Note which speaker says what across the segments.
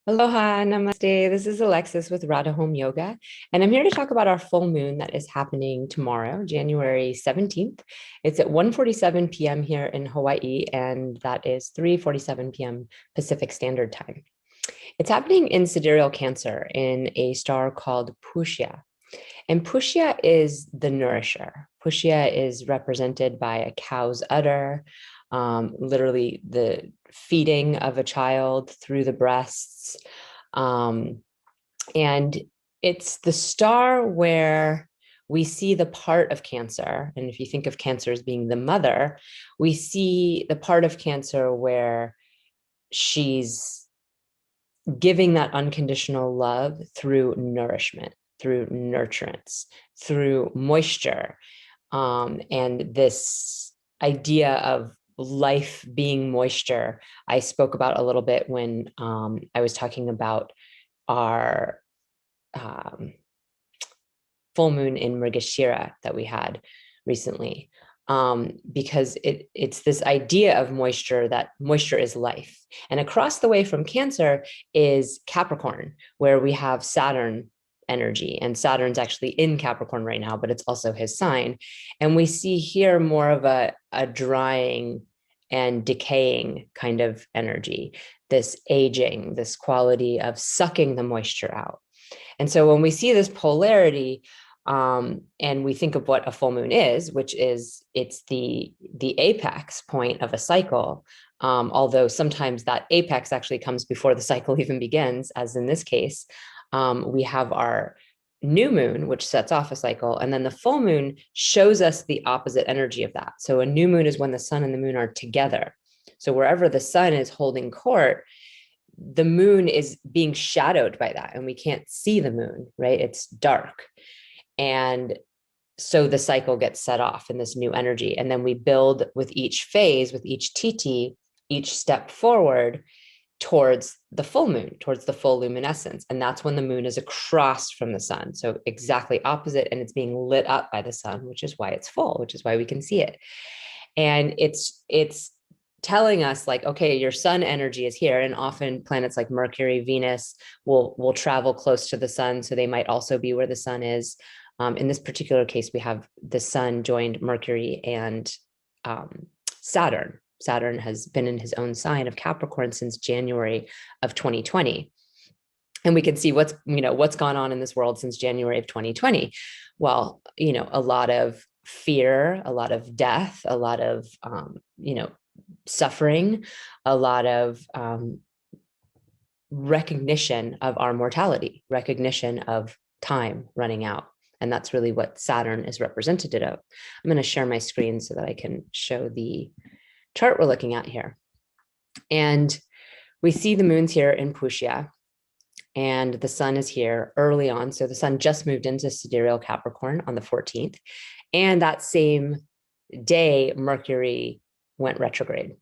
Speaker 1: Aloha, namaste. This is Alexis with Radha Home Yoga, and I'm here to talk about our full moon that is happening tomorrow, January 17th. It's at 1:47 p.m. here in Hawaii, and that is 3:47 p.m. Pacific Standard Time. It's happening in sidereal Cancer in a star called Pushya. And Pushya is the nourisher. Pushya is represented by a cow's udder, literally the feeding of a child through the breasts. Um, and it's the star where we see the part of Cancer. And if you think of Cancer as being the mother, we see the part of Cancer where she's giving that unconditional love through nourishment, through nurturance, through moisture, and this idea of life being moisture, I spoke about a little bit when I was talking about our um, full moon in Mrigashira that we had recently. Because it's this idea of moisture, that moisture is life. And across the way from Cancer is Capricorn, where we have Saturn energy. And Saturn's actually in Capricorn right now, but it's also his sign. And we see here more of a drying and decaying kind of energy, this aging, this quality of sucking the moisture out. And so when we see this polarity, and we think of what a full moon is, which is it's the apex point of a cycle. Although sometimes that apex actually comes before the cycle even begins, as in this case, we have our new moon, which sets off a cycle, and then the full moon shows us the opposite energy of that. So a new moon is when the sun and the moon are together. So wherever the sun is holding court, the moon is being shadowed by that, and we can't see the moon, right? It's dark. And so the cycle gets set off in this new energy. And then we build with each phase, with each TT, each step forward towards the full moon, towards the full luminescence. And that's when the moon is across from the sun. So exactly opposite, and it's being lit up by the sun, which is why it's full, which is why we can see it. And it's telling us like, okay, your sun energy is here. And often planets like Mercury, Venus will travel close to the sun. So they might also be where the sun is. In this particular case, we have the sun joined Mercury and Saturn. Saturn has been in his own sign of Capricorn since January of 2020. And we can see what's gone on in this world since January of 2020. Well, a lot of fear, a lot of death, a lot of, suffering, a lot of recognition of our mortality, recognition of time running out. And that's really what Saturn is representative of. I'm going to share my screen so that I can show the chart we're looking at here. And we see the moons here in Pushya, and the sun is here early on. So the sun just moved into sidereal Capricorn on the 14th. And that same day, Mercury went retrograde.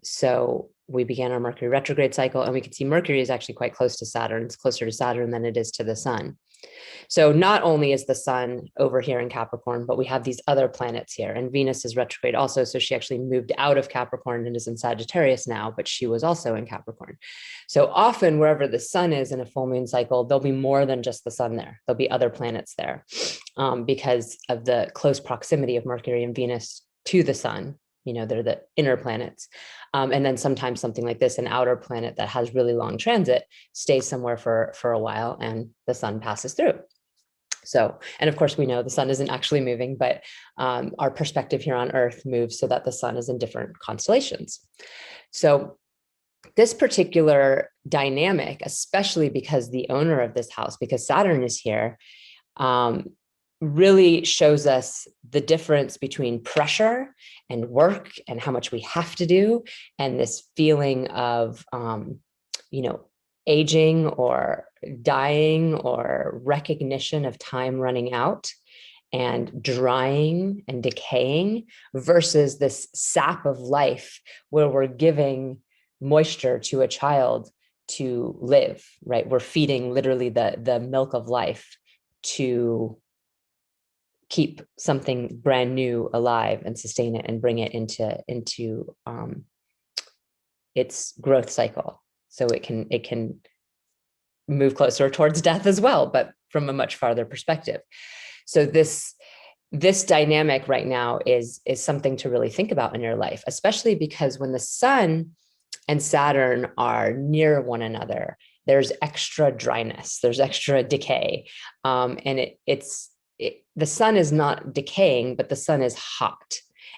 Speaker 1: So we began our Mercury retrograde cycle, and we can see Mercury is actually quite close to Saturn. It's closer to Saturn than it is to the sun. So not only is the sun over here in Capricorn, but we have these other planets here, and Venus is retrograde also. So she actually moved out of Capricorn and is in Sagittarius now, but she was also in Capricorn. So often wherever the sun is in a full moon cycle, there'll be more than just the sun there. There'll be other planets there because of the close proximity of Mercury and Venus to the sun. They're the inner planets. And then sometimes something like this, an outer planet that has really long transit, stays somewhere for a while and the sun passes through. So, and of course we know the sun isn't actually moving, but our perspective here on Earth moves so that the sun is in different constellations. So this particular dynamic, especially because the owner of this house, because Saturn is here, really shows us the difference between pressure and work and how much we have to do, and this feeling of, aging or dying or recognition of time running out and drying and decaying, versus this sap of life where we're giving moisture to a child to live, right? We're feeding literally the milk of life to keep something brand new alive and sustain it and bring it into its growth cycle. So it can move closer towards death as well, but from a much farther perspective. So this dynamic right now is something to really think about in your life, especially because when the sun and Saturn are near one another, there's extra dryness, there's extra decay. And the sun is not decaying, but the sun is hot,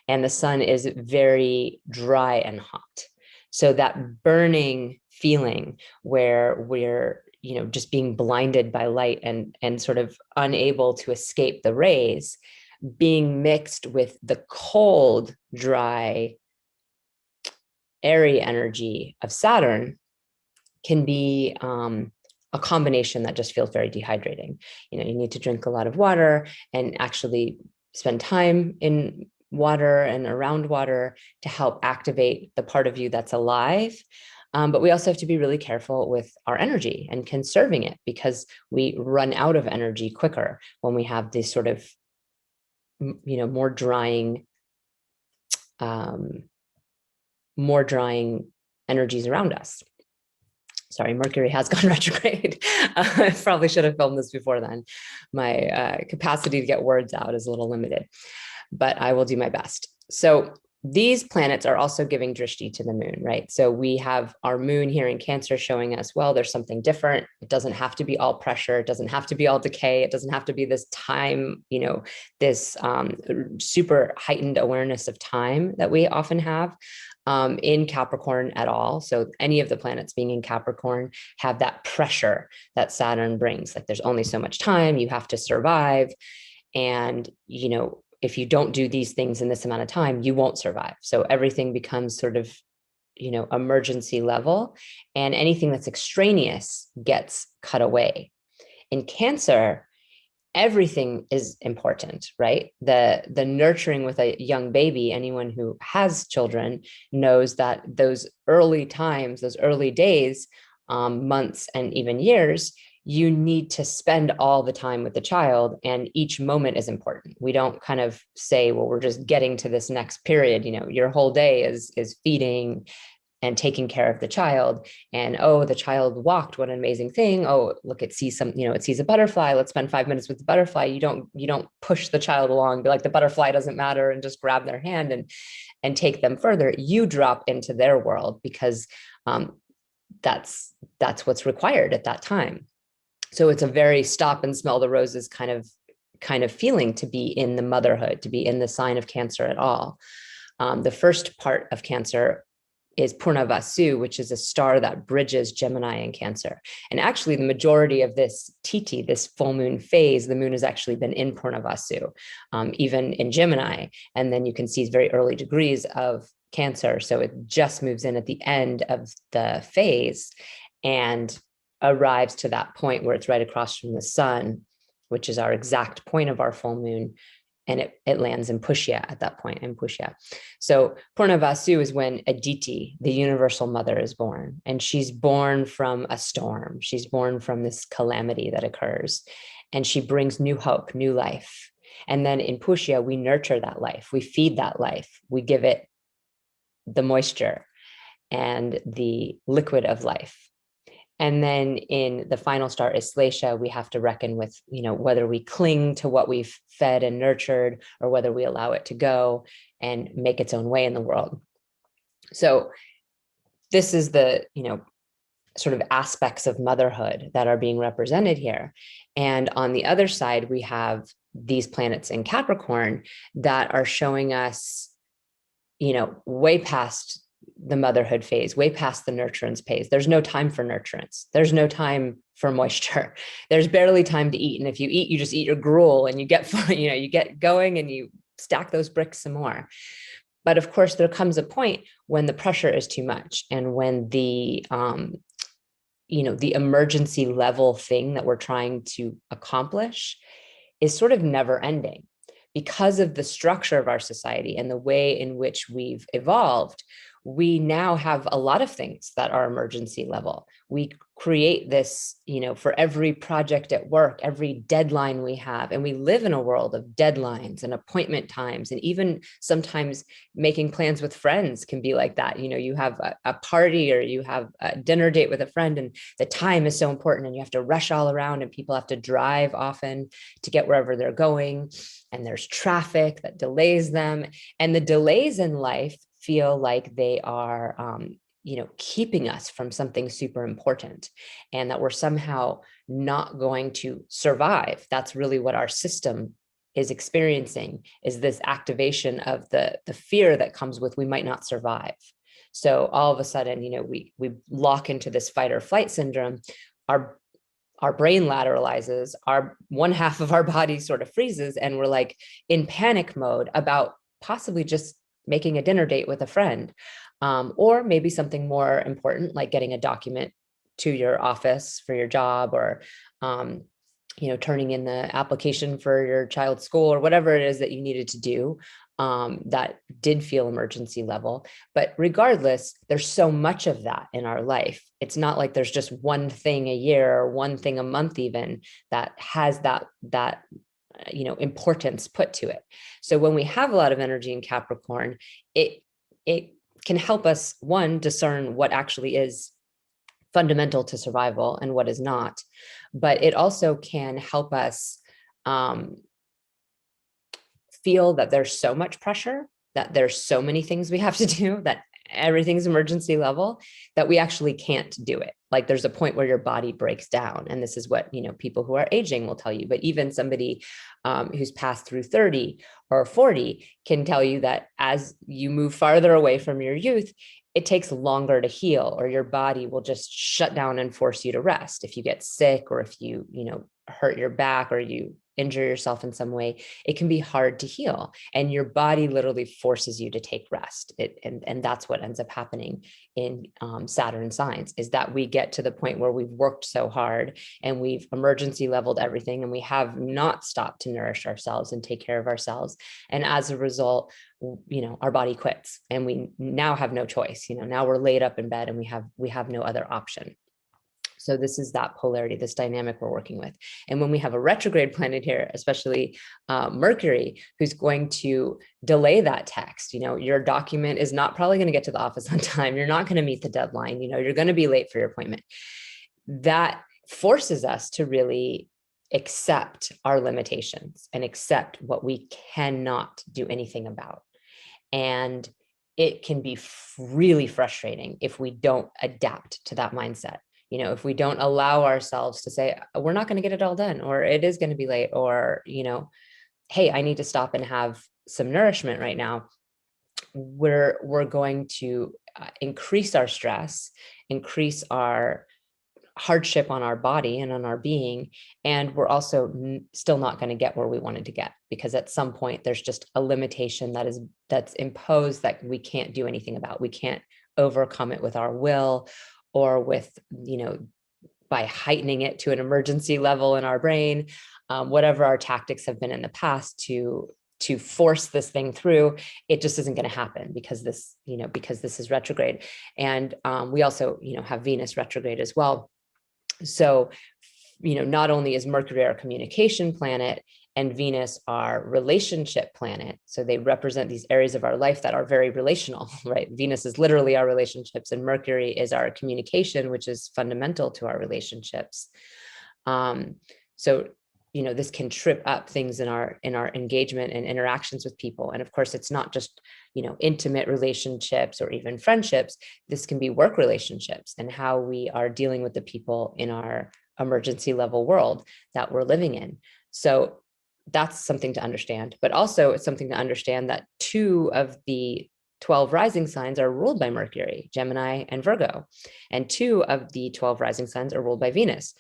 Speaker 1: and the sun is very dry and hot. So that burning feeling where we're just being blinded by light and sort of unable to escape the rays, being mixed with the cold, dry, airy energy of Saturn can be a combination that just feels very dehydrating. You need to drink a lot of water and actually spend time in water and around water to help activate the part of you that's alive. But we also have to be really careful with our energy and conserving it, because we run out of energy quicker when we have these sort of, more drying energies around us. Sorry, Mercury has gone retrograde. I probably should have filmed this before then. My capacity to get words out is a little limited, but I will do my best. So these planets are also giving drishti to the moon, right? So we have our moon here in Cancer showing us, well, there's something different. It doesn't have to be all pressure. It doesn't have to be all decay. It doesn't have to be this time, this super heightened awareness of time that we often have in Capricorn at all. So any of the planets being in Capricorn have that pressure that Saturn brings. Like there's only so much time, you have to survive. And, if you don't do these things in this amount of time, you won't survive. So everything becomes sort of, emergency level, and anything that's extraneous gets cut away. In Cancer, everything is important, right? The nurturing with a young baby, anyone who has children knows that those early times, those early days, months, and even years, you need to spend all the time with the child, and each moment is important. We don't kind of say, well, we're just getting to this next period. Your whole day is feeding and taking care of the child. And, oh, the child walked, what an amazing thing. Oh, look, it sees it sees a butterfly. Let's spend 5 minutes with the butterfly. You don't push the child along, be like, the butterfly doesn't matter, and just grab their hand and take them further. You drop into their world, because that's what's required at that time. So it's a very stop and smell the roses kind of feeling to be in the motherhood, to be in the sign of Cancer at all. The first part of Cancer is Purnavasu, which is a star that bridges Gemini and Cancer. And actually the majority of this Titi, this full moon phase, the moon has actually been in Purnavasu, even in Gemini. And then you can see very early degrees of Cancer. So it just moves in at the end of the phase and arrives to that point where it's right across from the sun, which is our exact point of our full moon. And it lands in Pushya at that point, in Pushya. So Purnavasu is when Aditi, the universal mother, is born. And she's born from a storm. She's born from this calamity that occurs. And she brings new hope, new life. And then in Pushya, we nurture that life. We feed that life. We give it the moisture and the liquid of life. And then in the final star is Slesha, we have to reckon with, whether we cling to what we've fed and nurtured, or whether we allow it to go and make its own way in the world. So this is the, sort of aspects of motherhood that are being represented here. And on the other side, we have these planets in Capricorn that are showing us, way past the motherhood phase, way past the nurturance phase. There's no time for nurturance. There's no time for moisture. There's barely time to eat. And if you eat, you just eat your gruel, and you get, you get going and you stack those bricks some more. But of course, there comes a point when the pressure is too much, and when the, the emergency level thing that we're trying to accomplish is sort of never ending. Because of the structure of our society and the way in which we've evolved, we now have a lot of things that are emergency level. We create this, for every project at work, every deadline we have, and we live in a world of deadlines and appointment times, and even sometimes making plans with friends can be like that. You have a party or you have a dinner date with a friend, and the time is so important, and you have to rush all around, and people have to drive often to get wherever they're going, and there's traffic that delays them, and the delays in life feel like they are keeping us from something super important, and that we're somehow not going to survive. That's really what our system is experiencing, is this activation of the fear that comes with we might not survive. So all of a sudden, we lock into this fight or flight syndrome. Our brain lateralizes, our one half of our body sort of freezes, and we're like in panic mode about possibly just making a dinner date with a friend, or maybe something more important, like getting a document to your office for your job, or turning in the application for your child's school, or whatever it is that you needed to do, that did feel emergency level. But regardless, there's so much of that in our life. It's not like there's just one thing a year or one thing a month even that has that importance put to it. So when we have a lot of energy in Capricorn, it can help us, one, discern what actually is fundamental to survival and what is not. But it also can help us feel that there's so much pressure, that there's so many things we have to do, that everything's emergency level, that we actually can't do it. Like there's a point where your body breaks down. And this is what, people who are aging will tell you, but even somebody who's passed through 30 or 40 can tell you that as you move farther away from your youth, it takes longer to heal, or your body will just shut down and force you to rest. If you get sick, or if you, hurt your back, or you injure yourself in some way, it can be hard to heal. And your body literally forces you to take rest. And that's what ends up happening in Saturn signs, is that we get to the point where we've worked so hard and we've emergency leveled everything, and we have not stopped to nourish ourselves and take care of ourselves. And as a result, our body quits, and we now have no choice. Now we're laid up in bed, and we have no other option. So this is that polarity, this dynamic we're working with. And when we have a retrograde planet here, especially Mercury, who's going to delay that text, your document is not probably going to get to the office on time. You're not going to meet the deadline. You're going to be late for your appointment. That forces us to really accept our limitations and accept what we cannot do anything about. And it can be really frustrating if we don't adapt to that mindset. If we don't allow ourselves to say, we're not going to get it all done, or it is going to be late, or, hey, I need to stop and have some nourishment right now, we're going to increase our stress, increase our hardship on our body and on our being. And we're also still not going to get where we wanted to get, because at some point there's just a limitation that's imposed that we can't do anything about. We can't overcome it with our will, or with, by heightening it to an emergency level in our brain, whatever our tactics have been in the past to force this thing through. It just isn't going to happen, because this is retrograde. And we also, have Venus retrograde as well. So, not only is Mercury our communication planet and Venus our relationship planet, so they represent these areas of our life that are very relational, right? Venus is literally our relationships, and Mercury is our communication, which is fundamental to our relationships. So, this can trip up things in our engagement and interactions with people. And of course, it's not just, intimate relationships or even friendships. This can be work relationships, and how we are dealing with the people in our emergency level world that we're living in. So that's something to understand. But also it's something to understand that 2 of the 12 rising signs are ruled by Mercury, Gemini and Virgo. And 2 of the 12 rising signs are ruled by Venus,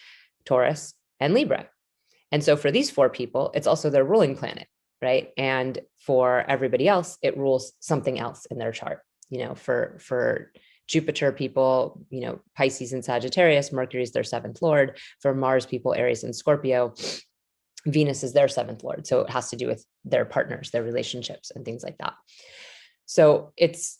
Speaker 1: Taurus and Libra. And so for these 4 people, it's also their ruling planet, right? And for everybody else, it rules something else in their chart. For Jupiter people, Pisces and Sagittarius, Mercury is their 7th lord. For Mars people, Aries and Scorpio, Venus is their 7th lord. So it has to do with their partners, their relationships, and things like that. So it's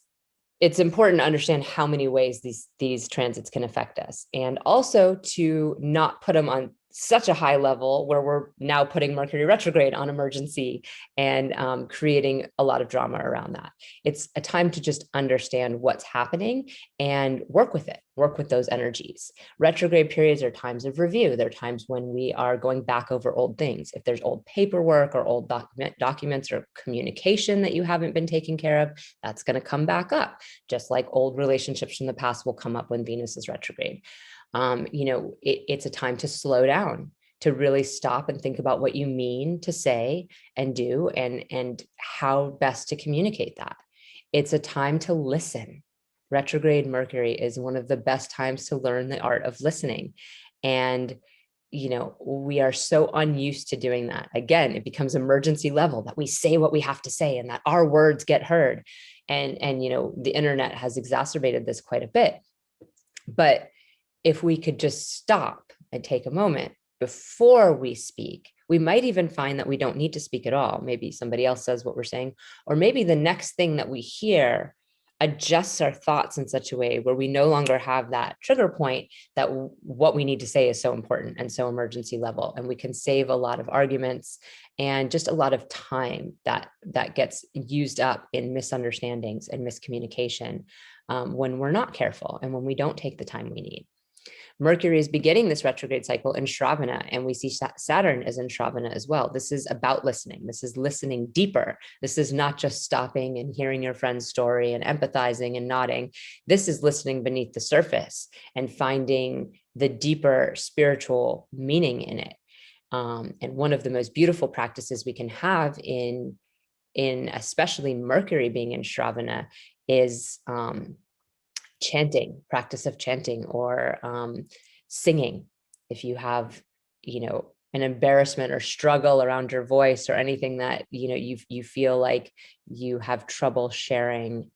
Speaker 1: it's important to understand how many ways these transits can affect us, and also to not put them on such a high level where we're now putting Mercury retrograde on emergency and creating a lot of drama around that. It's a time to just understand what's happening and work with it, work with those energies. Retrograde periods are times of review. They're times when we are going back over old things. If there's old paperwork or old documents or communication that you haven't been taking care of, that's going to come back up, just like old relationships from the past will come up when Venus is retrograde. It's a time to slow down, to really stop and think about what you mean to say and do, and how best to communicate that. It's a time to listen. Retrograde Mercury is one of the best times to learn the art of listening. And we are so unused to doing that. Again, it becomes emergency level, that we say what we have to say and that our words get heard. And the internet has exacerbated this quite a bit. But if we could just stop and take a moment before we speak, we might even find that we don't need to speak at all. Maybe somebody else says what we're saying, or maybe the next thing that we hear adjusts our thoughts in such a way where we no longer have that trigger point that what we need to say is so important and so emergency level. And we can save a lot of arguments and just a lot of time that gets used up in misunderstandings and miscommunication when we're not careful and when we don't take the time we need. Mercury is beginning this retrograde cycle in Shravana, and we see Saturn is in Shravana as well. This is about listening. This is listening deeper. This is not just stopping and hearing your friend's story and empathizing and nodding. This is listening beneath the surface and finding the deeper spiritual meaning in it. And one of the most beautiful practices we can have in especially Mercury being in Shravana is chanting, practice of chanting, or singing. If you have, an embarrassment or struggle around your voice or anything that, you feel like you have trouble sharing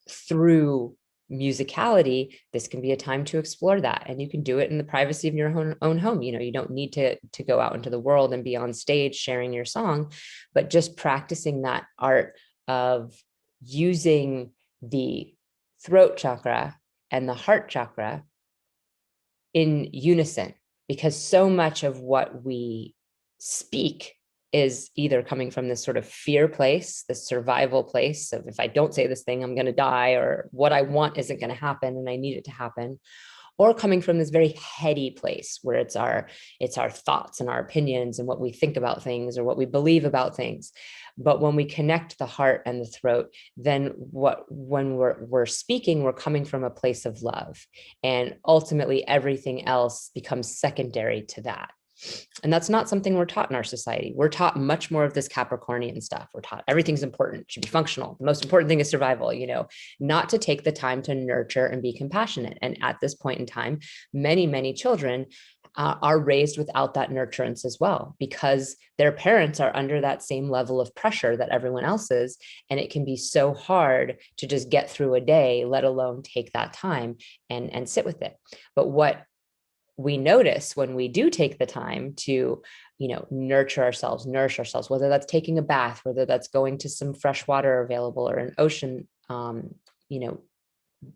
Speaker 1: through musicality, this can be a time to explore that. And you can do it in the privacy of your own home. You don't need to go out into the world and be on stage sharing your song, but just practicing that art of using the throat chakra and the heart chakra in unison, because so much of what we speak is either coming from this sort of fear place, this survival place of, if I don't say this thing, I'm going to die, or what I want isn't going to happen and I need it to happen, or coming from this very heady place where it's our thoughts and our opinions and what we think about things or what we believe about things. But when we connect the heart and the throat, then when we're speaking, we're coming from a place of love, and ultimately everything else becomes secondary to that. And that's not something we're taught in our society. We're taught much more of this Capricornian stuff. We're taught everything's important, should be functional. The most important thing is survival, not to take the time to nurture and be compassionate. And at this point in time, many, many children are raised without that nurturance as well, because their parents are under that same level of pressure that everyone else is. And it can be so hard to just get through a day, let alone take that time and sit with it. But what we notice when we do take the time to, nurture ourselves, nourish ourselves, whether that's taking a bath, whether that's going to some fresh water available or an ocean,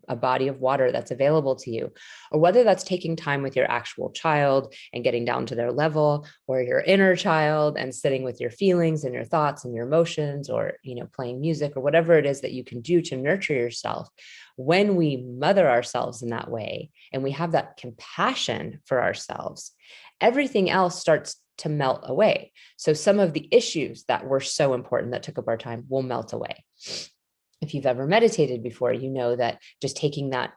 Speaker 1: a body of water that's available to you, or whether that's taking time with your actual child and getting down to their level, or your inner child and sitting with your feelings and your thoughts and your emotions, or, playing music, or whatever it is that you can do to nurture yourself. When we mother ourselves in that way, and we have that compassion for ourselves, everything else starts to melt away. So some of the issues that were so important that took up our time will melt away. If you've ever meditated before, you know that just taking that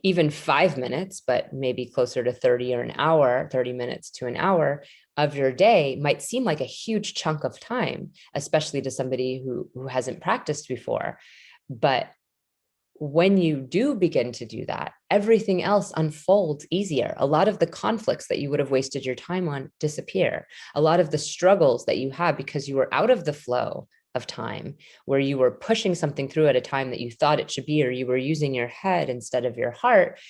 Speaker 1: even 5 minutes, but maybe closer to 30 or an hour, 30 minutes to an hour of your day might seem like a huge chunk of time, especially to somebody who hasn't practiced before. But when you do begin to do that, everything else unfolds easier. A lot of the conflicts that you would have wasted your time on disappear. A lot of the struggles that you have because you were out of the flow of time, where you were pushing something through at a time that you thought it should be, or you were using your head instead of your heart,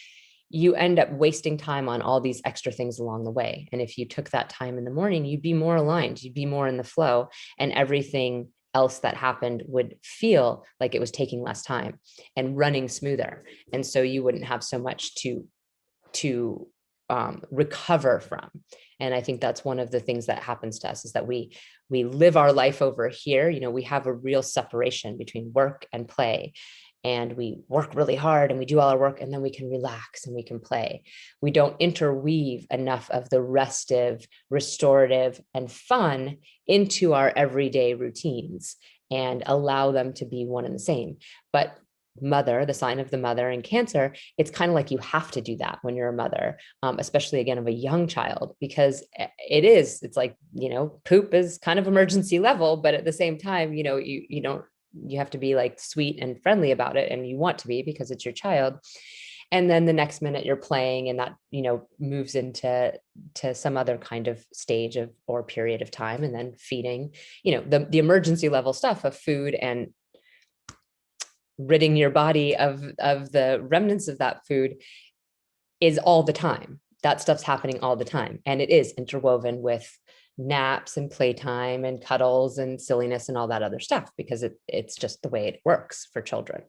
Speaker 1: you end up wasting time on all these extra things along the way. And if you took that time in the morning, you'd be more aligned, you'd be more in the flow, and everything else that happened would feel like it was taking less time and running smoother. And so you wouldn't have so much to recover from. And I think that's one of the things that happens to us, is that we live our life over here. We have a real separation between work and play. And we work really hard and we do all our work, and then we can relax and we can play. We don't interweave enough of the restive, restorative, and fun into our everyday routines and allow them to be one and the same. But mother, the sign of the mother in Cancer, it's kind of like you have to do that when you're a mother, especially again of a young child, because it's like, poop is kind of emergency level, but at the same time, you don't, you have to be like sweet and friendly about it, and you want to be because it's your child. And then the next minute you're playing, and that moves into some other kind of stage of or period of time, and then feeding, the emergency level stuff of food and ridding your body of the remnants of that food is all the time. That stuff's happening all the time, and it is interwoven with naps and playtime and cuddles and silliness and all that other stuff, because it's just the way it works for children.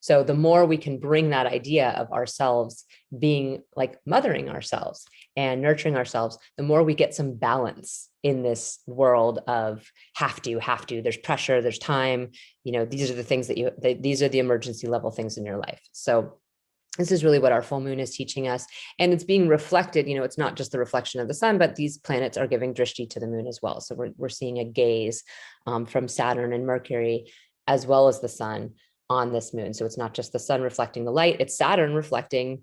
Speaker 1: So the more we can bring that idea of ourselves being like mothering ourselves and nurturing ourselves, the more we get some balance in this world of have to, there's pressure, there's time, these are the things these are the emergency level things in your life. So this is really what our full moon is teaching us. And it's being reflected, it's not just the reflection of the sun, but these planets are giving drishti to the moon as well. So we're seeing a gaze from Saturn and Mercury, as well as the sun on this moon. So it's not just the sun reflecting the light, it's Saturn reflecting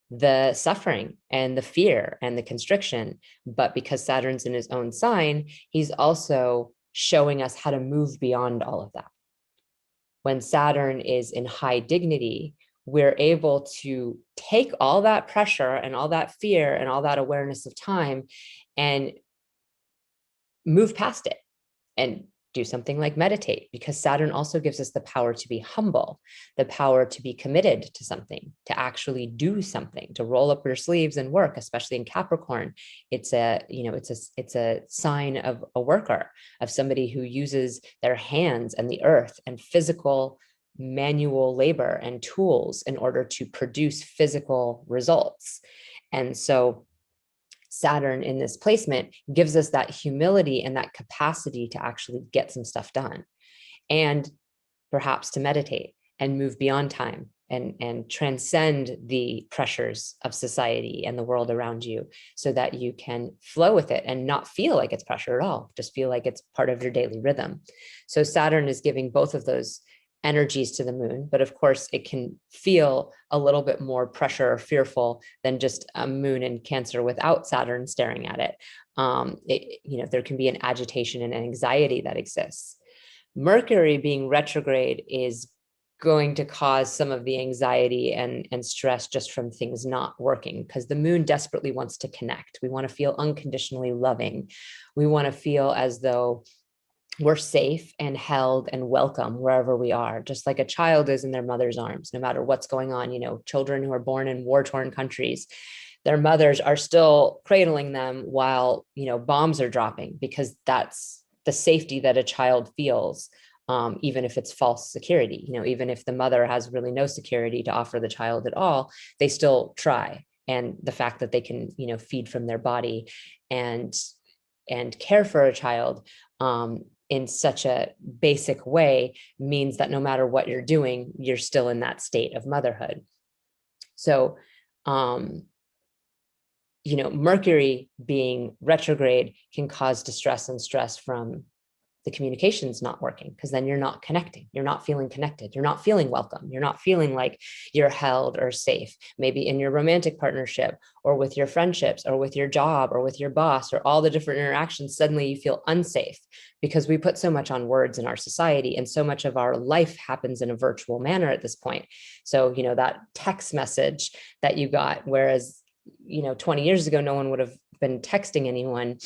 Speaker 1: the suffering and the fear and the constriction. But because Saturn's in his own sign, he's also showing us how to move beyond all of that. When Saturn is in high dignity, we're able to take all that pressure and all that fear and all that awareness of time and move past it and do something like meditate, because Saturn also gives us the power to be humble, the power to be committed to something, to actually do something, to roll up your sleeves and work, especially in Capricorn. It's a sign of a worker, of somebody who uses their hands and the earth and physical manual labor and tools in order to produce physical results. And so Saturn in this placement gives us that humility and that capacity to actually get some stuff done, and perhaps to meditate and move beyond time and transcend the pressures of society and the world around you, so that you can flow with it and not feel like it's pressure at all, just feel like it's part of your daily rhythm. So Saturn is giving both of those energies to the moon, but of course it can feel a little bit more pressure or fearful than just a moon in Cancer without Saturn staring at it. There can be an agitation and anxiety that exists. Mercury being retrograde is going to cause some of the anxiety and stress just from things not working, because the moon desperately wants to connect. We want to feel unconditionally loving. We want to feel as though we're safe and held and welcome wherever we are, just like a child is in their mother's arms, no matter what's going on. Children who are born in war-torn countries, their mothers are still cradling them while, bombs are dropping, because that's the safety that a child feels, even if it's false security. Even if the mother has really no security to offer the child at all, they still try. And the fact that they can, feed from their body and care for a child, in such a basic way, means that no matter what you're doing, you're still in that state of motherhood. So, Mercury being retrograde can cause distress and stress from the communication's not working, because then you're not connecting. You're not feeling connected. You're not feeling welcome. You're not feeling like you're held or safe, maybe in your romantic partnership or with your friendships or with your job or with your boss or all the different interactions. Suddenly you feel unsafe because we put so much on words in our society, and so much of our life happens in a virtual manner at this point. So, that text message that you got, whereas 20 years ago, no one would have been texting anyone.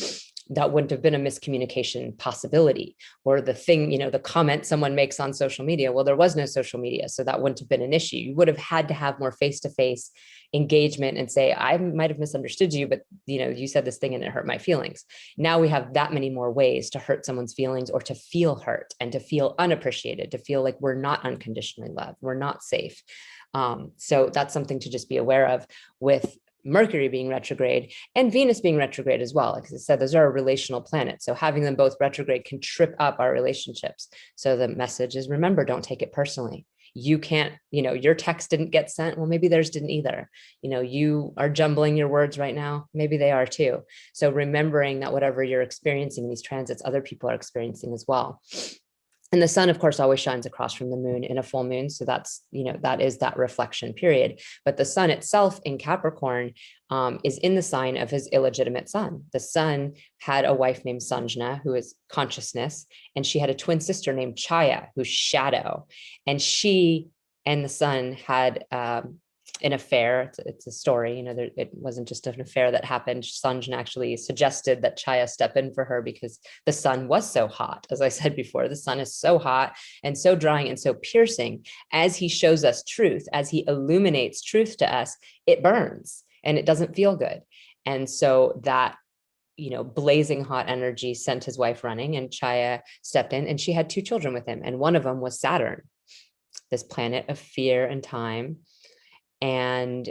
Speaker 1: that wouldn't have been a miscommunication possibility. Or the thing, the comment someone makes on social media, well, there was no social media, so that wouldn't have been an issue. You would have had to have more face-to-face engagement and say, I might have misunderstood you, but you said this thing and it hurt my feelings. Now we have that many more ways to hurt someone's feelings, or to feel hurt and to feel unappreciated, to feel like we're not unconditionally loved, we're not safe. So that's something to just be aware of with Mercury being retrograde and Venus being retrograde as well. Like I said, those are relational planets. So having them both retrograde can trip up our relationships. So the message is, remember, don't take it personally. You can't, your text didn't get sent. Well, maybe theirs didn't either. You are jumbling your words right now. Maybe they are too. So remembering that whatever you're experiencing in these transits, other people are experiencing as well. And the sun, of course, always shines across from the moon in a full moon. So that's, that is that reflection period. But the sun itself in Capricorn is in the sign of his illegitimate son. The sun had a wife named Sanjna, who is consciousness, and she had a twin sister named Chaya, who's shadow. And she and the sun had an affair. It's a story, it wasn't just an affair that happened. Sanjana actually suggested that Chaya step in for her because the sun was so hot. As I said before, the sun is so hot and so drying and so piercing. As he shows us truth, as he illuminates truth to us, it burns and it doesn't feel good. And so that blazing hot energy sent his wife running, and Chaya stepped in, and she had 2 children with him. And one of them was Saturn, this planet of fear and time. And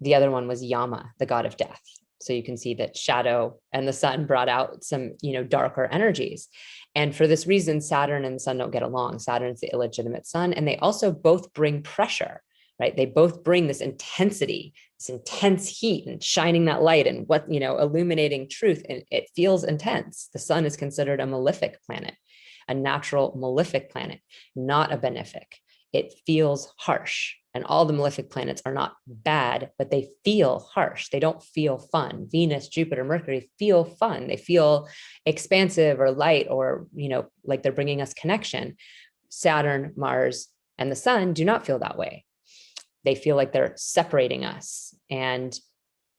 Speaker 1: the other one was Yama, the god of death. So you can see that shadow and the sun brought out some, darker energies. And for this reason, Saturn and the sun don't get along. Saturn's the illegitimate sun, and they also both bring pressure, right? They both bring this intensity, this intense heat, and shining that light and illuminating truth. And it feels intense. The sun is considered a malefic planet, a natural malefic planet, not a benefic. It feels harsh. And all the malefic planets are not bad, but they feel harsh. They don't feel fun. Venus, Jupiter, Mercury feel fun. They feel expansive or light, or, like they're bringing us connection. Saturn, Mars, and the sun do not feel that way. They feel like they're separating us. And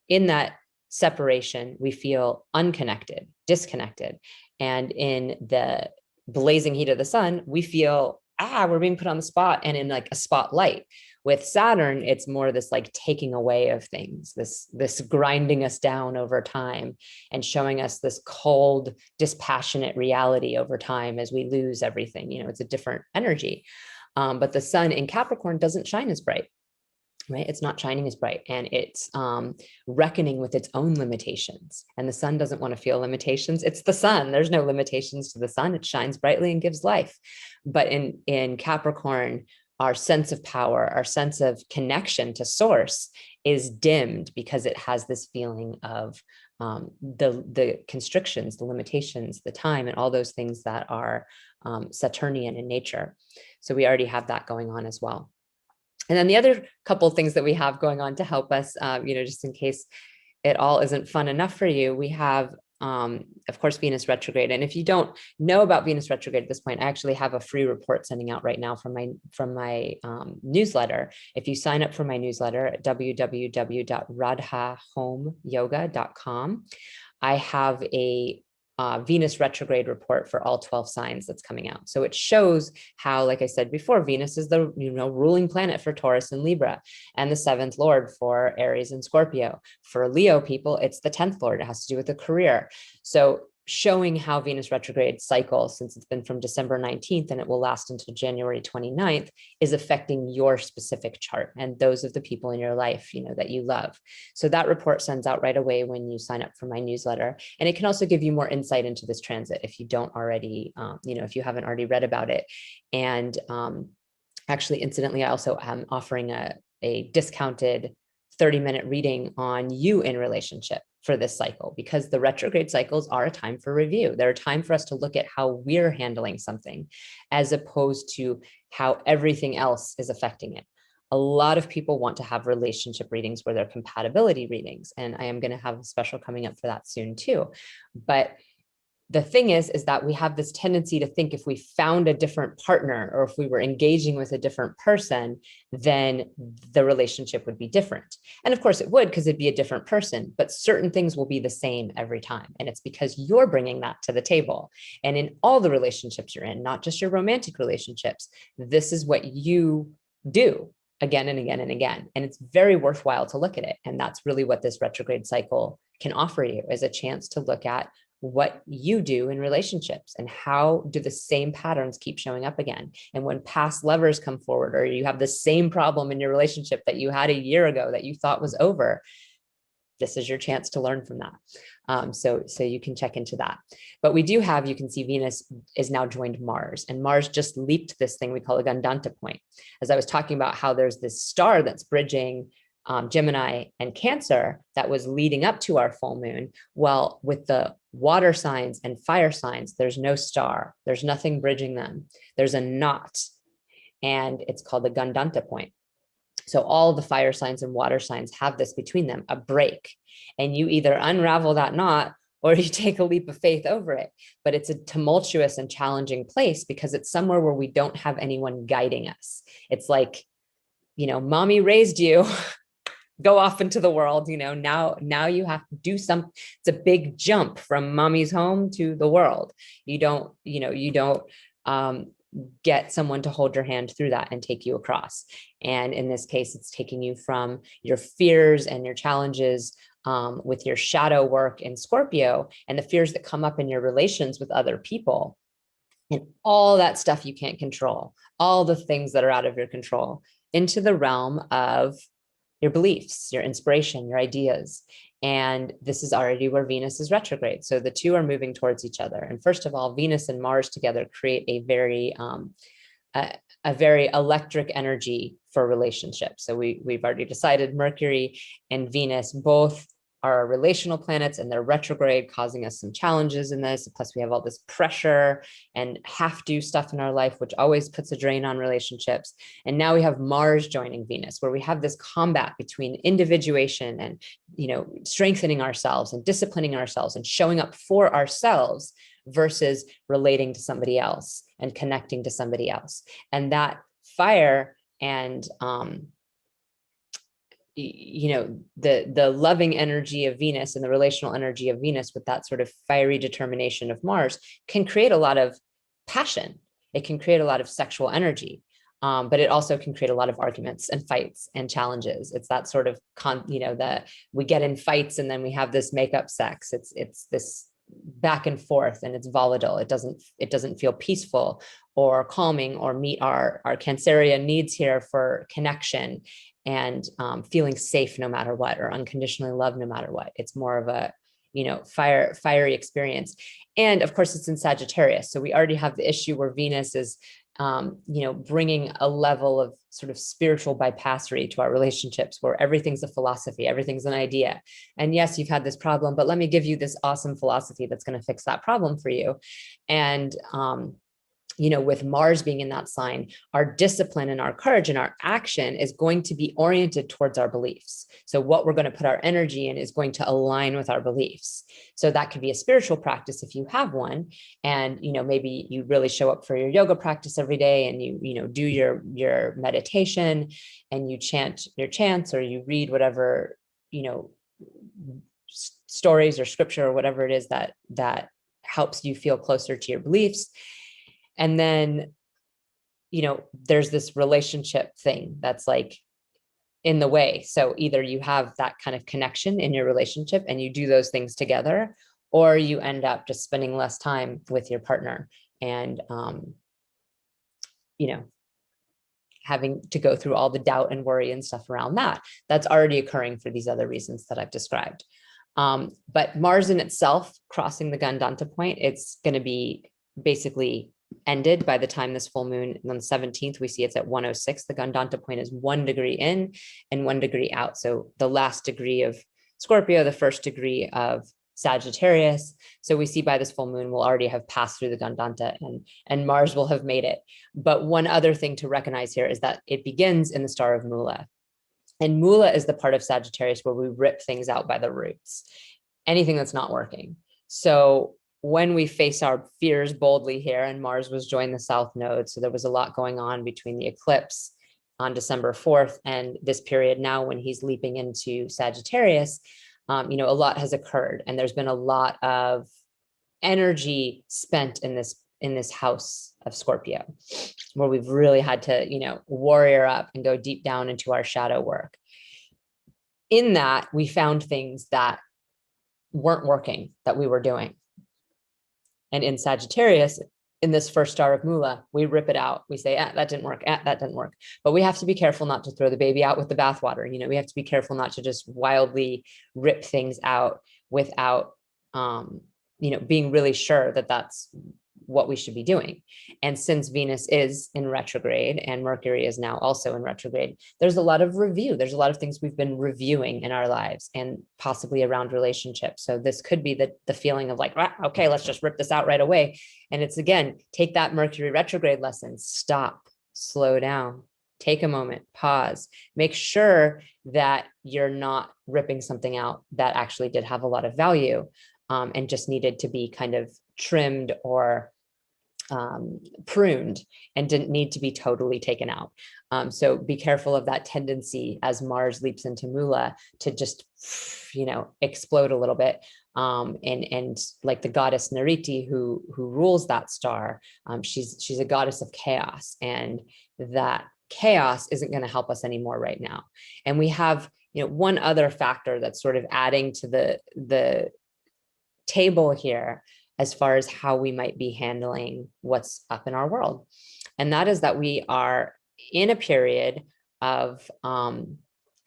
Speaker 1: in that separation, we feel unconnected, disconnected. And in the blazing heat of the sun, we feel, we're being put on the spot and in like a spotlight. With Saturn, it's more this like taking away of things, this grinding us down over time and showing us this cold, dispassionate reality over time as we lose everything. It's a different energy. But the sun in Capricorn doesn't shine as bright, right? It's not shining as bright, and it's reckoning with its own limitations. And the sun doesn't want to feel limitations. It's the sun. There's no limitations to the sun. It shines brightly and gives life. But in Capricorn, our sense of power, our sense of connection to source is dimmed because it has this feeling of the constrictions, the limitations, the time, and all those things that are Saturnian in nature. So we already have that going on as well. And then the other couple of things that we have going on to help us, just in case it all isn't fun enough for you, we have, of course, Venus retrograde. And if you don't know about Venus retrograde at this point, I actually have a free report sending out right now from my newsletter. If you sign up for my newsletter at www.radhahomeyoga.com, I have a Venus retrograde report for all 12 signs that's coming out. So it shows how, like I said before, Venus is the ruling planet for Taurus and Libra, and the 7th lord for Aries and Scorpio. For Leo people, it's the 10th lord. It has to do with the career. So showing how Venus retrograde cycles, since it's been from December 19th and it will last until January 29th, is affecting your specific chart and those of the people in your life, that you love. So that report sends out right away when you sign up for my newsletter. And it can also give you more insight into this transit if you don't already, if you haven't already read about it. And actually, incidentally, I also am offering a discounted 30-minute reading on you in relationship for this cycle, because the retrograde cycles are a time for review. They're a time for us to look at how we're handling something as opposed to how everything else is affecting it. A lot of people want to have relationship readings where they're compatibility readings, and I am going to have a special coming up for that soon too. But the thing is that we have this tendency to think if we found a different partner or if we were engaging with a different person, then the relationship would be different. And of course it would, because it'd be a different person, but certain things will be the same every time. And it's because you're bringing that to the table. And in all the relationships you're in, not just your romantic relationships, this is what you do again and again and again. And it's very worthwhile to look at it. And that's really what this retrograde cycle can offer you, is a chance to look at what you do in relationships and how do the same patterns keep showing up again. And when past lovers come forward, or you have the same problem in your relationship that you had a year ago that you thought was over, this is your chance to learn from that. So you can check into that. But we do have, you can see Venus is now joined Mars, and Mars just leaped this thing we call a Gandanta point. As I was talking about how there's this star that's bridging Gemini and Cancer that was leading up to our full moon. Well, with the water signs and fire signs, there's no star. There's nothing bridging them. There's a knot, and it's called the Gandanta point. So all the fire signs and water signs have this between them, a break. And you either unravel that knot or you take a leap of faith over it. But it's a tumultuous and challenging place because it's somewhere where we don't have anyone guiding us. It's like, mommy raised you. Go off into the world, now you have to do something. It's a big jump from mommy's home to the world. You don't get someone to hold your hand through that and take you across. And in this case, it's taking you from your fears and your challenges with your shadow work in Scorpio and the fears that come up in your relations with other people and all that stuff you can't control, all the things that are out of your control, into the realm of your beliefs, your inspiration, your ideas. And this is already where Venus is retrograde. So the two are moving towards each other. And first of all, Venus and Mars together create a very electric energy for relationships. So we've already decided Mercury and Venus both are relational planets, and they're retrograde, causing us some challenges in this. Plus we have all this pressure and have to stuff in our life, which always puts a drain on relationships. And now we have Mars joining Venus, where we have this combat between individuation and, strengthening ourselves and disciplining ourselves and showing up for ourselves versus relating to somebody else and connecting to somebody else. And that fire and, the loving energy of Venus and the relational energy of Venus with that sort of fiery determination of Mars can create a lot of passion. It can create a lot of sexual energy, but it also can create a lot of arguments and fights and challenges. It's that sort of, that we get in fights and then we have this makeup sex. It's this back and forth, and it's volatile. It doesn't feel peaceful or calming or meet our Cancerian needs here for connection and feeling safe no matter what, or unconditionally loved no matter what. It's more of a, fiery experience. And of course it's in Sagittarius. So we already have the issue where Venus is, bringing a level of sort of spiritual bypassery to our relationships, where everything's a philosophy, everything's an idea. And yes, you've had this problem, but let me give you this awesome philosophy that's going to fix that problem for you. And, with Mars being in that sign, our discipline and our courage and our action is going to be oriented towards our beliefs. So what we're going to put our energy in is going to align with our beliefs. So that could be a spiritual practice if you have one. And, maybe you really show up for your yoga practice every day, and you do your meditation and you chant your chants, or you read whatever, stories or scripture or whatever it is that helps you feel closer to your beliefs. And then, there's this relationship thing that's like in the way. So either you have that kind of connection in your relationship and you do those things together, or you end up just spending less time with your partner and, having to go through all the doubt and worry and stuff around that. That's already occurring for these other reasons that I've described. But Mars in itself, crossing the Gandanta point, it's going to be basically ended by the time this full moon on the 17th. We see it's at 106. The Gandanta point is 1 degree in and 1 degree out. So the last degree of Scorpio, the first degree of Sagittarius. So we see by this full moon, we'll already have passed through the Gandanta and Mars will have made it. But one other thing to recognize here is that it begins in the star of Mula. And Mula is the part of Sagittarius where we rip things out by the roots, anything that's not working. So when we face our fears boldly here, and Mars was joined the South Node. So there was a lot going on between the eclipse on December 4th and this period now when he's leaping into Sagittarius. A lot has occurred, and there's been a lot of energy spent in this house of Scorpio, where we've really had to, warrior up and go deep down into our shadow work. In that, we found things that weren't working that we were doing. And in Sagittarius, in this first star of Mula, we rip it out. We say, that didn't work. That didn't work. But we have to be careful not to throw the baby out with the bathwater. We have to be careful not to just wildly rip things out without, being really sure that that's what we should be doing. And since Venus is in retrograde and Mercury is now also in retrograde, there's a lot of review. There's a lot of things we've been reviewing in our lives and possibly around relationships. So this could be the feeling of like, okay, let's just rip this out right away. And it's, again, take that Mercury retrograde lesson, stop, slow down, take a moment, pause, make sure that you're not ripping something out that actually did have a lot of value, and just needed to be kind of trimmed or pruned and didn't need to be totally taken out. So be careful of that tendency as Mars leaps into Mula to just, explode a little bit. And like the goddess Nariti who rules that star, she's a goddess of chaos, and that chaos isn't going to help us anymore right now. And we have, one other factor that's sort of adding to the table here as far as how we might be handling what's up in our world. And that is that we are in a period of,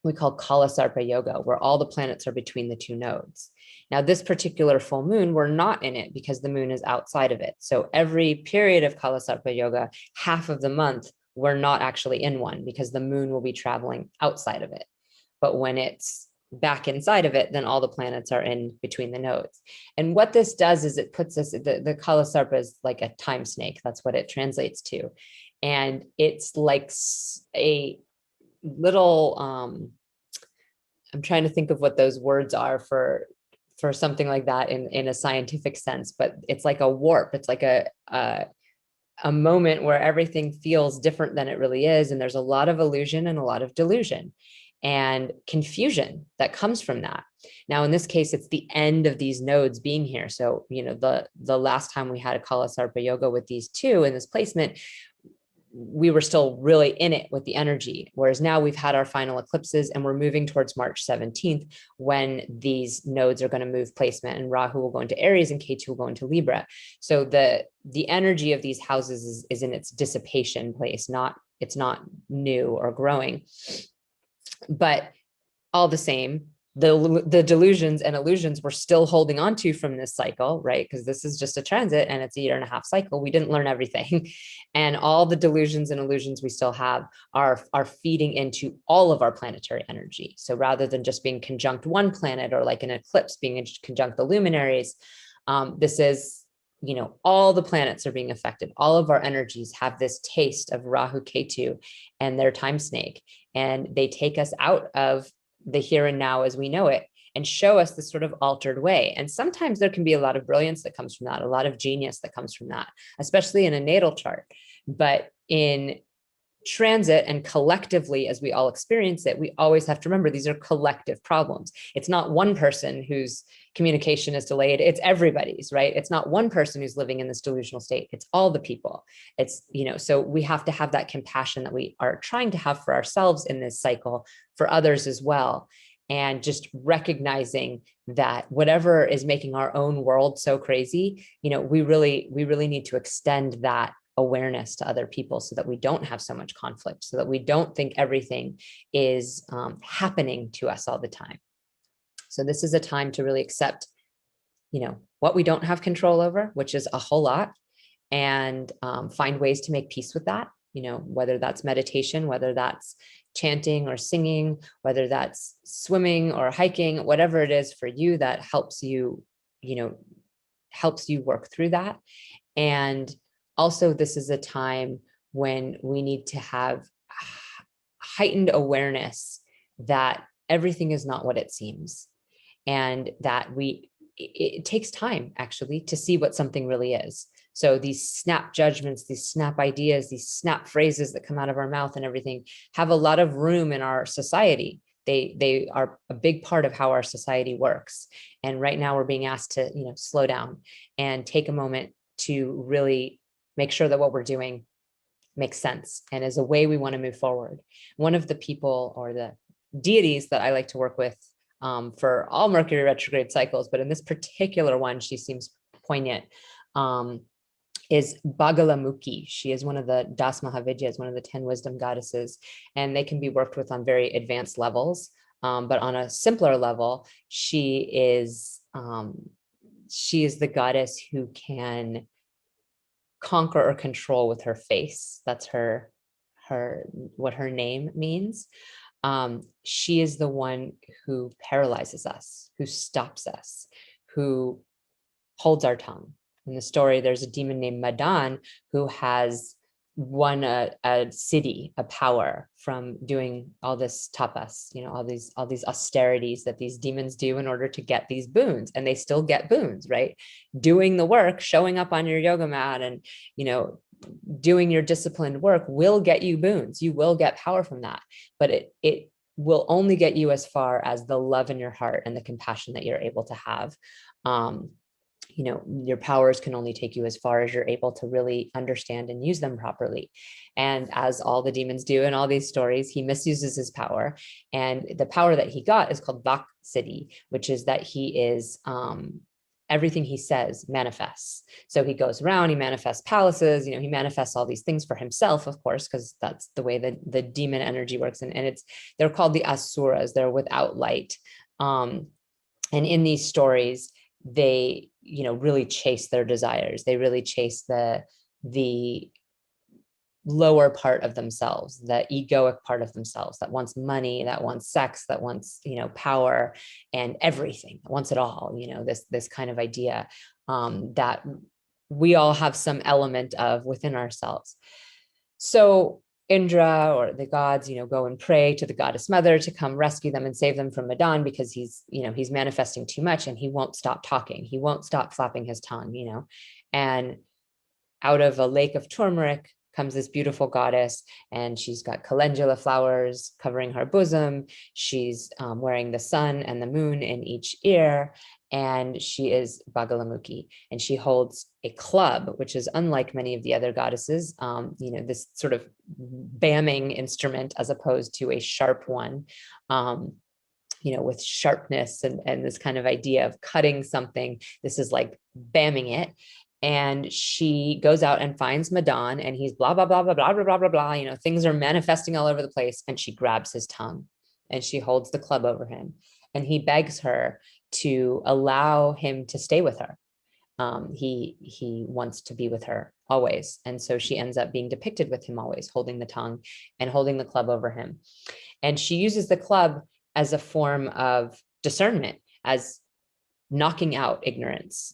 Speaker 1: we call Kala Sarpa Yoga, where all the planets are between the two nodes. Now, this particular full moon, we're not in it because the moon is outside of it. So every period of Kala Sarpa Yoga, half of the month, we're not actually in one because the moon will be traveling outside of it. But when it's back inside of it, then all the planets are in between the nodes. And what this does is it puts us, the Kala Sarpa is like a time snake. That's what it translates to. And it's like a little, I'm trying to think of what those words are for something like that in a scientific sense, but it's like a warp. It's like a moment where everything feels different than it really is. And there's a lot of illusion and a lot of delusion and confusion that comes from that. Now, in this case, it's the end of these nodes being here. So, the last time we had a Kala Sarpa Yoga with these two in this placement, we were still really in it with the energy. Whereas now we've had our final eclipses and we're moving towards March 17th when these nodes are going to move placement, and Rahu will go into Aries and Ketu will go into Libra. So the energy of these houses is in its dissipation place, it's not new or growing. But all the same, the delusions and illusions we're still holding on to from this cycle, right? Because this is just a transit and it's a 1.5-year cycle. We didn't learn everything. And all the delusions and illusions we still have are feeding into all of our planetary energy. So rather than just being conjunct one planet or like an eclipse being conjunct the luminaries, this is, all the planets are being affected. All of our energies have this taste of Rahu Ketu and their time snake. And they take us out of the here and now as we know it and show us this sort of altered way. And sometimes there can be a lot of brilliance that comes from that, a lot of genius that comes from that, especially in a natal chart. But in transit and collectively, as we all experience it, we always have to remember these are collective problems. It's not one person whose communication is delayed. It's everybody's, right? It's not one person who's living in this delusional state. It's all the people. It's, so we have to have that compassion that we are trying to have for ourselves in this cycle, for others as well. And just recognizing that whatever is making our own world so crazy, we really need to extend that awareness to other people so that we don't have so much conflict, so that we don't think everything is happening to us all the time. So this is a time to really accept, what we don't have control over, which is a whole lot, and find ways to make peace with that, whether that's meditation, whether that's chanting or singing, whether that's swimming or hiking, whatever it is for you that helps you, work through that. And also, this is a time when we need to have heightened awareness that everything is not what it seems, and that we it takes time actually to see what something really is. So these snap judgments, these snap ideas, these snap phrases that come out of our mouth and everything have a lot of room in our society. They are a big part of how our society works. And right now we're being asked to, slow down and take a moment to really make sure that what we're doing makes sense and is a way we want to move forward. One of the people or the deities that I like to work with for all Mercury retrograde cycles, but in this particular one, she seems poignant, is Bagalamukhi. She is one of the Das Mahavidyas, one of the 10 wisdom goddesses, and they can be worked with on very advanced levels. But on a simpler level, she is the goddess who can conquer or control with her face. That's what her name means. She is the one who paralyzes us, who stops us, who holds our tongue. In the story, there's a demon named Madan who has won a city, a power from doing all this tapas, all these austerities that these demons do in order to get these boons, and they still get boons, right? Doing the work, showing up on your yoga mat, and doing your disciplined work will get you boons. You will get power from that, but it will only get you as far as the love in your heart and the compassion that you're able to have. Your powers can only take you as far as you're able to really understand and use them properly. And as all the demons do in all these stories, he misuses his power. And the power that he got is called Vak Siddhi, which is that he is, everything he says manifests. So he goes around, he manifests palaces, he manifests all these things for himself, of course, because that's the way that the demon energy works. And they're called the Asuras, they're without light. And in these stories, they, really chase their desires. They really chase the lower part of themselves, the egoic part of themselves that wants money, that wants sex, that wants, power and everything, that wants it all, this kind of idea that we all have some element of within ourselves. So Indra or the gods, go and pray to the goddess mother to come rescue them and save them from Madan, because he's manifesting too much and he won't stop talking. He won't stop flapping his tongue, and out of a lake of turmeric comes this beautiful goddess, and she's got calendula flowers covering her bosom. She's wearing the sun and the moon in each ear, and she is Bagalamukhi, and she holds a club, which is unlike many of the other goddesses, this sort of bamming instrument as opposed to a sharp one, with sharpness and this kind of idea of cutting something. This is like bamming it. And she goes out and finds Madan, and he's blah, blah, blah, blah, blah, blah, blah, blah, blah. Things are manifesting all over the place. And she grabs his tongue and she holds the club over him. And he begs her to allow him to stay with her. He wants to be with her always. And so she ends up being depicted with him always, holding the tongue and holding the club over him. And she uses the club as a form of discernment, as knocking out ignorance,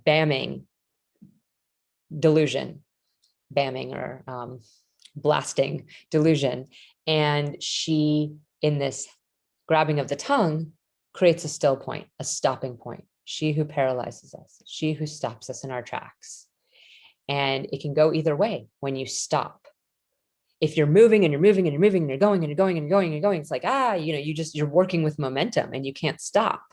Speaker 1: bamming delusion, bamming or blasting delusion. And she, in this grabbing of the tongue, creates a still point, a stopping point. She who paralyzes us, she who stops us in our tracks. And it can go either way when you stop. If you're moving and you're moving and you're moving and you're going and you're going and you're going and you're going, it's like, you're working with momentum and you can't stop.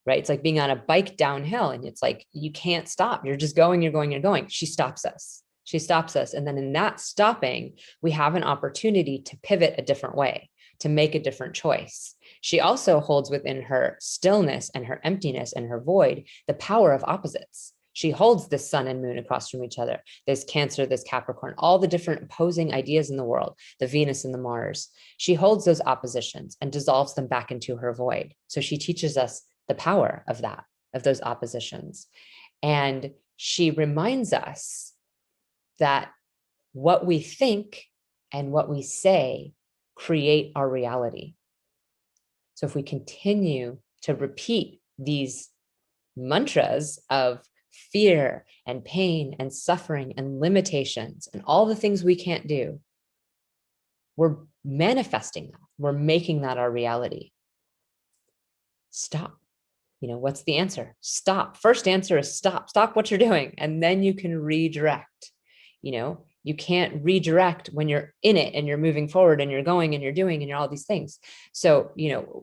Speaker 1: Right? It's like being on a bike downhill, and it's like, you can't stop. You're just going, you're going, you're going. She stops us. She stops us. And then in that stopping, we have an opportunity to pivot a different way, to make a different choice. She also holds within her stillness and her emptiness and her void the power of opposites. She holds the sun and moon across from each other. There's Cancer, there's Capricorn, all the different opposing ideas in the world, the Venus and the Mars. She holds those oppositions and dissolves them back into her void. So she teaches us the power of that, of those oppositions. And she reminds us that what we think and what we say create our reality. So if we continue to repeat these mantras of fear and pain and suffering and limitations and all the things we can't do, we're manifesting that. We're making that our reality. Stop. What's the answer? Stop. First answer is stop. Stop what you're doing. And then you can redirect. You can't redirect when you're in it and you're moving forward and you're going and you're doing and you're all these things. So,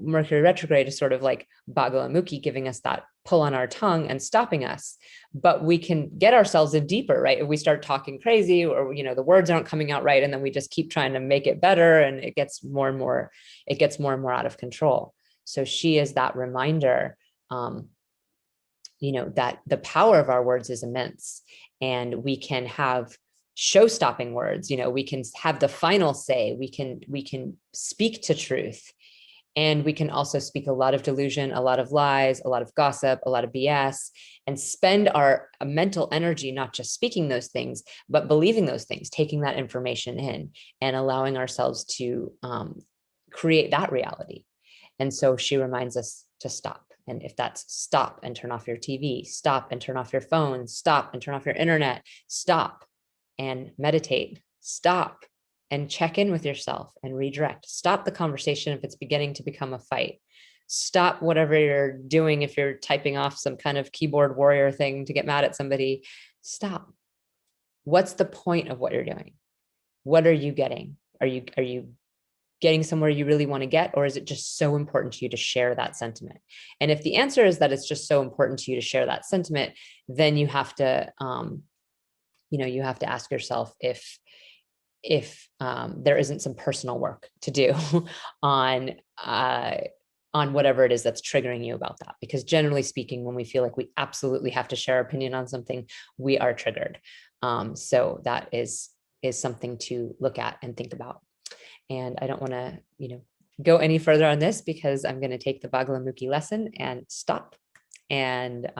Speaker 1: Mercury retrograde is sort of like Bagalamukhi giving us that pull on our tongue and stopping us. But we can get ourselves in deeper, right? If we start talking crazy or, the words aren't coming out right, and then we just keep trying to make it better, and it gets more and more out of control. So she is that reminder, that the power of our words is immense, and we can have show-stopping words. We can have the final say. We can speak to truth, and we can also speak a lot of delusion, a lot of lies, a lot of gossip, a lot of BS, and spend our mental energy not just speaking those things, but believing those things, taking that information in, and allowing ourselves to create that reality. And so she reminds us to stop. And if that's stop and turn off your TV, stop and turn off your phone, stop and turn off your internet, stop and meditate, stop and check in with yourself and redirect. Stop the conversation if it's beginning to become a fight. Stop whatever you're doing. If you're typing off some kind of keyboard warrior thing to get mad at somebody, stop. What's the point of what you're doing? What are you getting? Are you getting somewhere you really want to get, or is it just so important to you to share that sentiment? And if the answer is that it's just so important to you to share that sentiment, then you have to, you have to ask yourself if there isn't some personal work to do on whatever it is that's triggering you about that. Because generally speaking, when we feel like we absolutely have to share our opinion on something, we are triggered. So that is something to look at and think about. And I don't want to, go any further on this, because I'm going to take the Bagalamukhi lesson and stop, and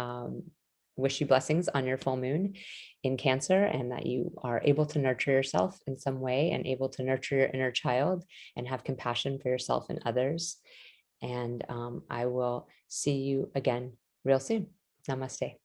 Speaker 1: wish you blessings on your full moon in Cancer, and that you are able to nurture yourself in some way, and able to nurture your inner child and have compassion for yourself and others. And I will see you again real soon. Namaste.